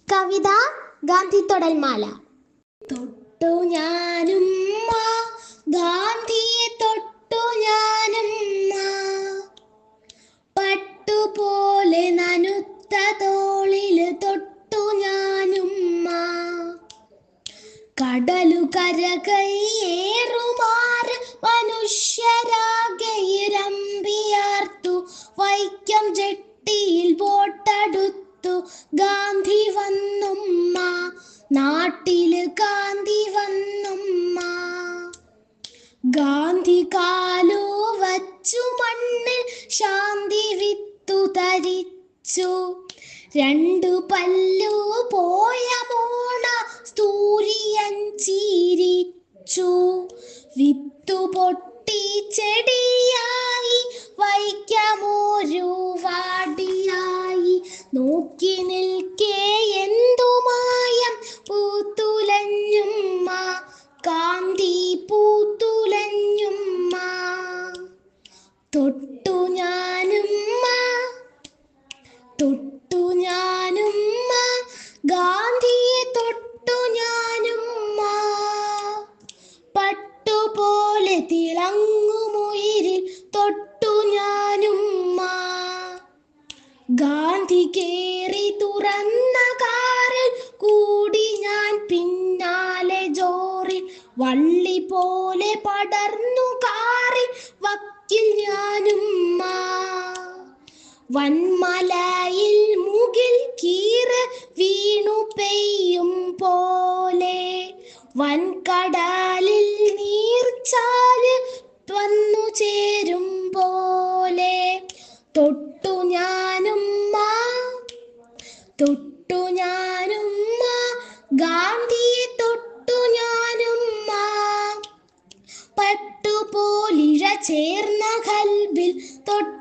കവിത ഗാന്ധിത്തൊടൽമാല. തൊട്ടു ഞാനും ഗാന്ധിയെ തൊട്ടു ഞാനും പട്ടുപോലെ നനുത്ത തോളില് തൊട്ടു ഞാനും കടലു കരകയേറുമാറ് മനുഷ്യരാകയിരമ്പിയാർത്തു വൈക്കം ജെട്ടിയിൽ ബോട്ടടുത്തു ഗാന്ധി വന്നുമ്മ, നാട്ടില് ഗാന്ധി വന്നുമ്മ. ഗാന്ധി കാലു വച്ചു മണ്ണിൽ ശാന്തി വിത്തു തരിച്ചു, രണ്ടു പല്ലു പോയ മോണ സ്തൂരിയൻ ചീരിച്ചു. വിത്തു പൊട്ടി ചെടിയായി വൈക്കമോരു വാടിയായി, നോക്കി നിൽക്കേ എന്തുമായം പൂത്തുലഞ്ഞുമ്മ, കാന്തി പൂത്തുലഞ്ഞുമ്മ. തൊട്ടു ഞാനുമ്മ തൊട്ടു ഞാനുമ്മ ഗാന്ധിയെ തൊട്ടു ഞാനുമ്മ, പട്ടുപോലെ തിളങ്ങുമുയിരിൽ തൊട്ടു ഞാനുമ്മ. ഗാന്ധി കേറി തുറന്ന കാറിൽ കൂടി ഞാൻ പിന്നാലെ ജോറിൽ, വള്ളി പോലെ പടർന്നു കാറിൽ വക്കിൽ ഞാനുമ്മ. വൻമലയിൽ മുകിൽ കീറ് വീണു പെയ്യും പോലെ, വൻകടലിൽ നീർച്ചാല് വന്നു ചേരും പോലെ, തൊട്ടു ഞാനുമ്മ തൊട്ടു ഞാനുമ്മ ഗാന്ധിയെ തൊട്ടു ഞാനുമ്മ. പട്ടുപോലിഴ ചേർന്ന കൽബിൽ തൊട്ടു